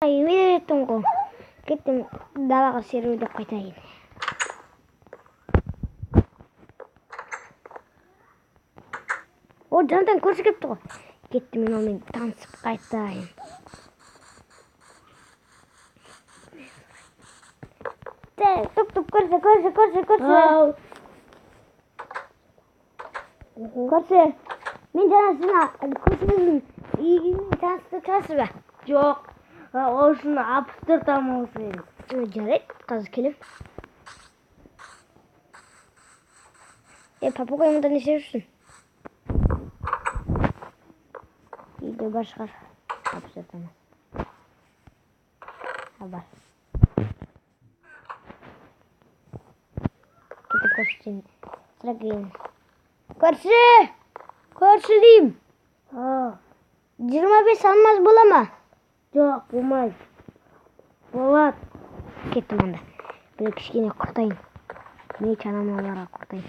үймелеттім ғой. Кеттім далаға серуілдеп қайтайын. О, жантан көрші кепті ғой. Кеттім мен онымен танысып қайтайын. Туп-туп көрші. Көрші, мен жаңа сіздің көршіңіздің үйінің танысып тұрасыз ба? Жоқ, осыны апыстыртамын осы. Жарайды, қазір келем. Папугайымда не істеп жүрсің? Үйде бар шығар. Апыстыртамыз. Бар. Кетіп көршіден сұра келейін. Көрші деймін. 25 алмаз бола ма? Жоқ, болмайды. Болады. Кеттім анда. Бір кішкене құртайын. Мен чанамаларға құртайын.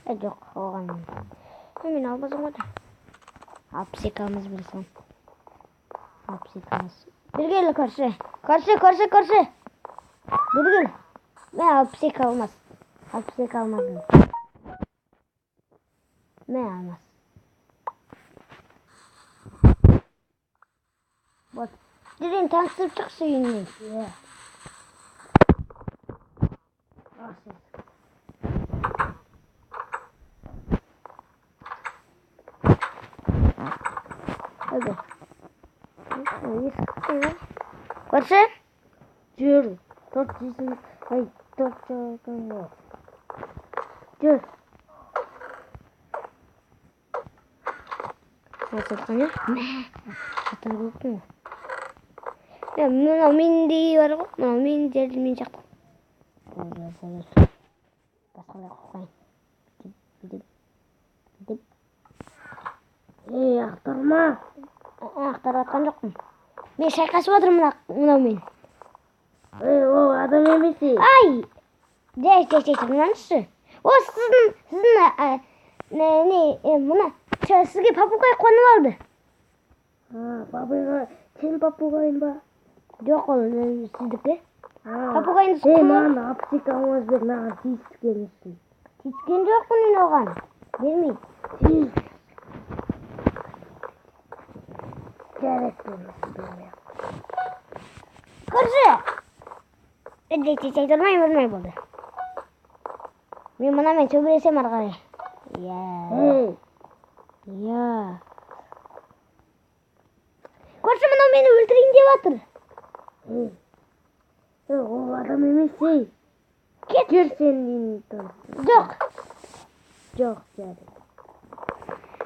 Жоқ, оған. Мен албазым ғой. 62 алмаз білсем. 62 алмаз. Бергелі көрші. Бергел. Мен 62 алмаз. 62 алмазым. Мен алмаз. Вот. Жүрен танысып шықшы үйінен. Көрші? Жүр. Торт жейсің. Торт жағын ғой. Жүр. Сатқан жоқ? Сатқан көктің ғой. Мынау менің де бар ғой. Мынау менің жерді мен жақтым. Басқалай қойын. Бүйтіп. Ақтарма. Ақтарып атқан жоқпын. Мен шайқасып отырмын мынау мен. Ол адам емес. Ай! Мынаншы. О, сіздің мына сізге папугай қонып алды. Папугай, сен папугайың ба? Жоқ, ол сіздікі. Папугайыңыз маған апсик алмаз бер, маған тиіскен үшін. Тиіскен жоқпын мен оған. Бермейді. Көрші! Тұрмай болды. Мен мұнамен сөбіресем арғарай. Көрші, мұнау мені өлтірейін деп атыр. Ол адам емес. Кет. Жүр сен деймін тұр. Жоқ, жарайды.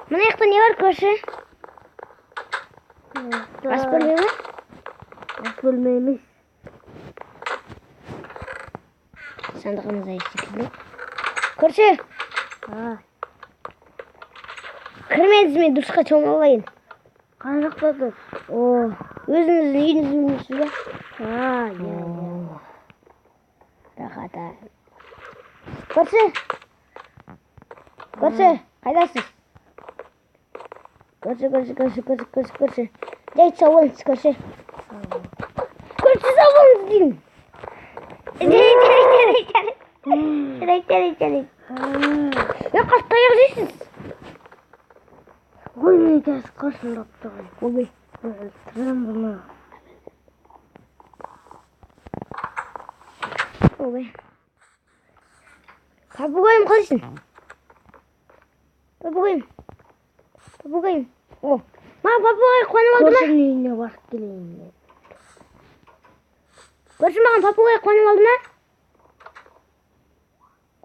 Мұна яқта не бар, көрші? Ас бөлме ме? Ас бөлме емес. Сандығымызда естекілді. Көрші! Кірмеңіз мен дұрысқа чомалайын. Қай жақта тұр? Өзіңіздің үйіңіздің үйіңізсіз ба? Рахата. Көрші! Қайдасыз? Көрші. Жайт сау болыңыз, көрші. Көрші сау болыңыз деймін. Жарайды. Қашып таяқ жейсіз. Ой, мен кәсіп қашындап тұғын. Ой, өлтірем бұны. ой. Папугайым қалайсың? Папугайым. Маған папугай қонып алды ма? Көршінің үйіне барып келейін. Көрші, маған папугай қонып алды ма?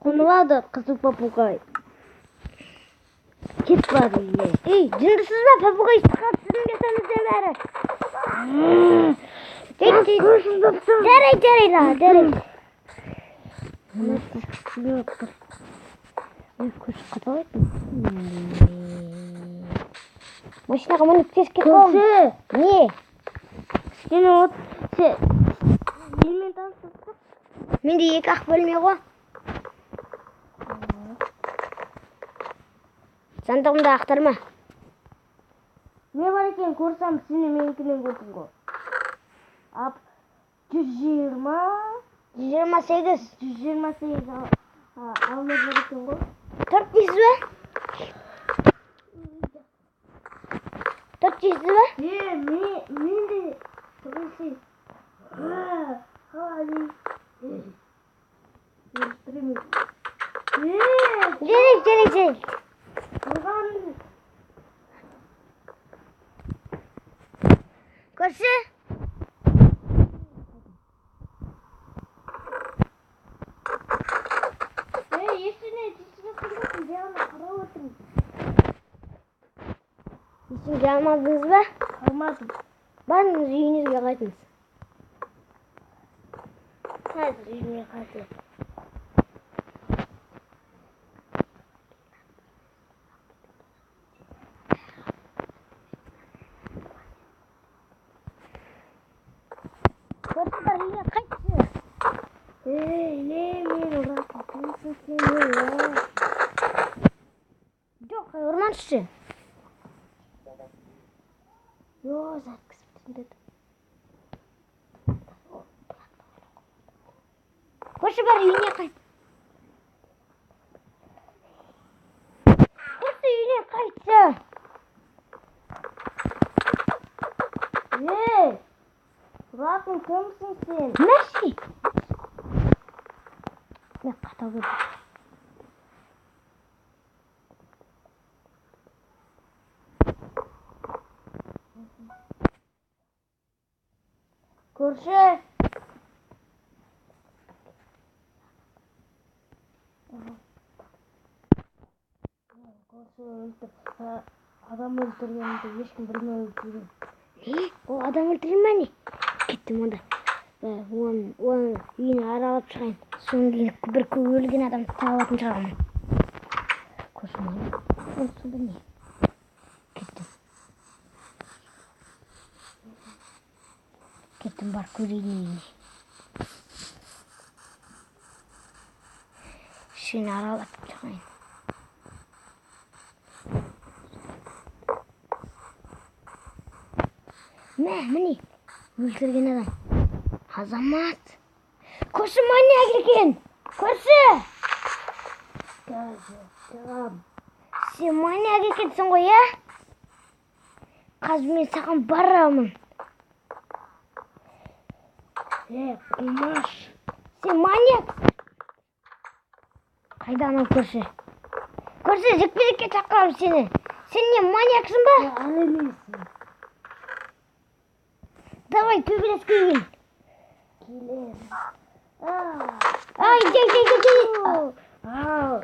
Қонып алды, қызыл папугай. Кет бар үйіне. Жындысыз ба? Папугай сықап сіздің бетіңізден бәрі. Жарайды. Көрші қатал етін. Машинаға мініп тез кетіп қалдым. Көрші! Не? Сен Менімен таныстырып. Менде 2 ақ бөлме ғой. Сандығымда ақтарма. Не бар екен көрсем, сені менікінен көрдім ғой. 120... 128. 128 алынып бар екен ғой. 4 дейсіз бе? 4 дейсіз бе? Мен де... Тұрғысы... Қалай... Жерек. Тұрған... Көрші? Есіңге алмадыңыз ба? Алмадым. Барыңыз үйіңізге қайтыңыз. Қазір үйіме қайтып. Көрші бар үйіне қайтшы. Мен ұрасың сені. Жоқ, ұрмаңызшы. Заткызып тындырды. Көрші бар үйіне қайт. Көрші үйіне қайтшы. Ұрасың кімсің сен? Мәші. Мен қатал көрдім. Көрші. Көрші өлтір. Адам өлтіргенді ешкім білмей өлтірген. Ол адам өлтірген ме не? Кеттім онда. Оның үйіне аралап шығайын. Соң кейін бір өлген адамды табатын шығармын. Көрші сонда не? Кеттім бар көрейін үйіне. Шені аралап шығайын. Міне, өлтірген адам. Азамат. Көрші маньяк екен. Көрші. Сен маньяк екенсің ғой, я? Қазір мен саған барамын. Құмаш. Сен маньяк. Қайда анау көрші? Көрші, жекпе-жекке шақырам сені. Сен не маньяксың ба? Әлемейсің. Давай, төбелеске келін. Келем. Ай, жей. Ау.